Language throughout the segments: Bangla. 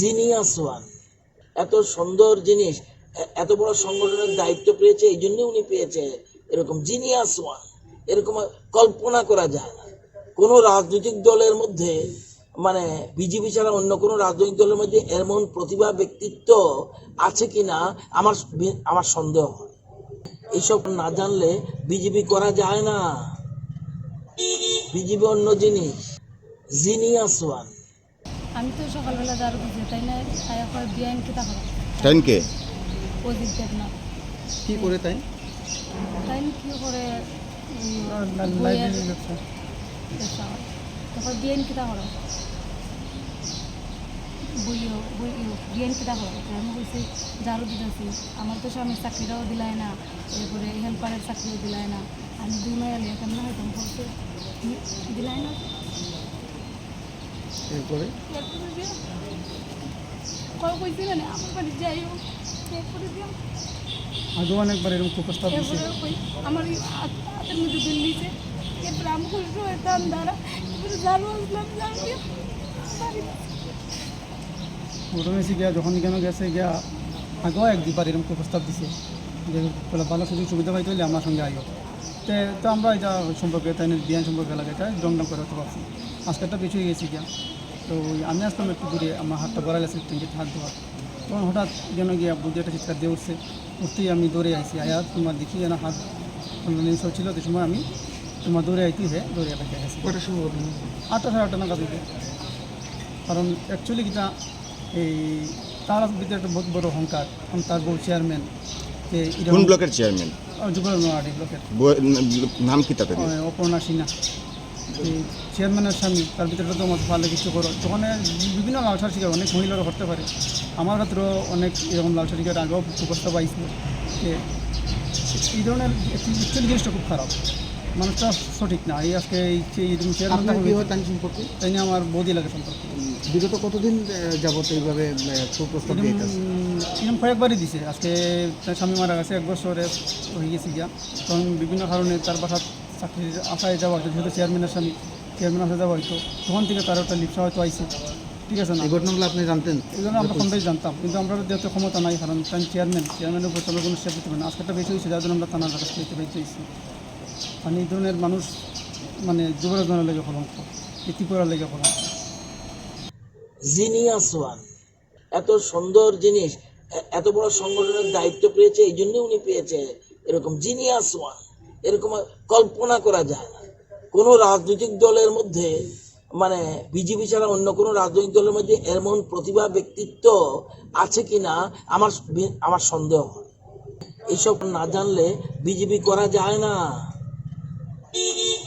Genius one. এত সুন্দর জিনিস, এত বড় সংগঠনের দায়িত্ব পেয়েছে, এই জন্য উনি পেয়েছে এরকম জিনিয়াস ওয়ান। এরকম কল্পনা করা যায় না কোনো রাজনৈতিক দলের মধ্যে, মানে বিজেপি ছাড়া অন্য কোনো রাজনৈতিক দলের মধ্যে এমন প্রতিভা ব্যক্তিত্ব আছে কিনা আমার আমার সন্দেহ হয়। এইসব না জানলে বিজেপি করা যায় না। বিজেপি অন্য জিনিস, জিনিয়াস ওয়ান। আমি তো সকালবেলা দাঁড় বুঝে তাই না এখন বিআইন কিতা করা টাইমকে অজিত দেবনাথ কি করে তাই তাই কি করে বইয়ের ব্যবসা হয়। তারপর বিআইন কিতা করা বিআইন কিতা করা আমি বলছি যারও দিতেছি আমার তো স্বামীর চাকরিটাও দিলায় না, এরপরে হেল্পারের চাকরিও দিলায় না, আমি দুই মাইলে কেমন হয়তো বলছে দিলায় না। এরপরে কল কইছি না আমার বাড়ি যাই হোক এরপরে দিলাম। আগেও অনেকবার এরকম প্রস্তাব দিচ্ছে। এরপরে কই আমার এই হাতের মধ্যে দিল নিচে, এরপরে আমি খুশি হইতাম দ্বারা এরপরে জানো আসলাম জানিয়ে প্রথমে এসে গিয়া যখন কেন গেছে গিয়া আগেও একবার এরকম প্রস্তাব দিছে যে ভালো সুযোগ সুবিধা পাইতে হলে আমার সঙ্গে আইও। তো আমরা এটা সম্পর্কে তাই বিয়ান সম্পর্কে লাগে এটা দমদম করে হতে পারছি। আজকেরটা পিছিয়ে গেছি গিয়া। তো আমি আসলাম একটু দূরে, আমার হাতটা গড়াই আছে ট্যাঙ্কিতে হাত দেওয়ার, তখন হঠাৎ যেন গিয়া বুঝে একটা চিৎকার দিয়ে উঠছে। উঠতেই আমি দৌড়ে আইছি, আয়া তোমার দেখি যেন হাত নিউজ ছিল, সেই সময় আমি তোমার দৌড়ে আইতেই হয়ে দৌড়ে এলাকায় গেছি। কটার সময় 8টা সাড়ে 8টা নাগাদ হইবে। কারণ অ্যাকচুয়ালি কিটা এই তার ভিতরে একটা বহুত বড় অহংকার। কারণ তার বউ চেয়ারম্যান, কোন ব্লকের চেয়ারম্যান? যুবরাজনগর ব্লকের নাম কি তাদের? অপর্ণা সিনহা। এই চেয়ারম্যানের স্বামী, তার ভিতরে তো মত পারলে কিছু করো, তখন বিভিন্ন লালসার শিকার অনেক মহিলারা করতে পারে। আমার ক্ষেত্রেও অনেক এরকম লালসার শিকার আগেও প্রস্তাব পাইছিল যে এই ধরনের অ্যাকচুয়ালি জিনিসটা খুব খারাপ, মানুষটা সঠিক না। এই আজকে এইরকম চেয়ারম্যান সম্পর্কে তাই নিয়ে আমার বৌদি লাগে সম্পর্কে। বিগত কতদিন যাবত এইভাবে সুপ্রস্তাব এরকম কয়েকবারই দিছে। আজকে তার স্বামী মারা গেছে, 1 বছরে হয়ে গেছে গিয়া। তখন বিভিন্ন কারণে তার বাসার চাকরির আশায় যাওয়া হয়তো, যেহেতু চেয়ারম্যানের স্বামী, চেয়ারম্যান আশায় যাওয়া হয়তো, তখন থেকে তার একটা লিপসা হয়তো আইছে। ঠিক আছে না, এই ঘটনাগুলো আপনি জানতেন? এই জন্য আমরা কম বেশি জানতাম, কিন্তু আমরা যেহেতু ক্ষমতা নাই, কারণ তাই চেয়ারম্যানের উপর তাদের কোনো স্টেপ দিতে পারে না। আজকেটা বেশি হয়েছে, যার জন্য আমরা থানার কাছে পেতে পেয়েছি। মানে এই ধরনের মানুষ মানে যুবরাজনের লেগে কলঙ্ক, ত্রিপুরার লেগে কলঙ্ক। Genius one. এত সুন্দর জিনিস, এত বড় সংগঠনের দায়িত্ব পেয়েছে, এই জন্য উনি পেয়েছে এরকম জিনিয়াস ওয়ান। এরকম কল্পনা করা যায় না কোনো রাজনৈতিক দলের মধ্যে, মানে বিজেপি ছাড়া অন্য কোনো রাজনৈতিক দলের মধ্যে এমন প্রতিভা ব্যক্তিত্ব আছে কিনা আমার আমার সন্দেহ হয়। এইসব না জানলে বিজেপি করা যায় না।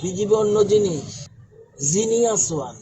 বিজেপি অন্য জিনিস, জিনিয়াস ওয়ান।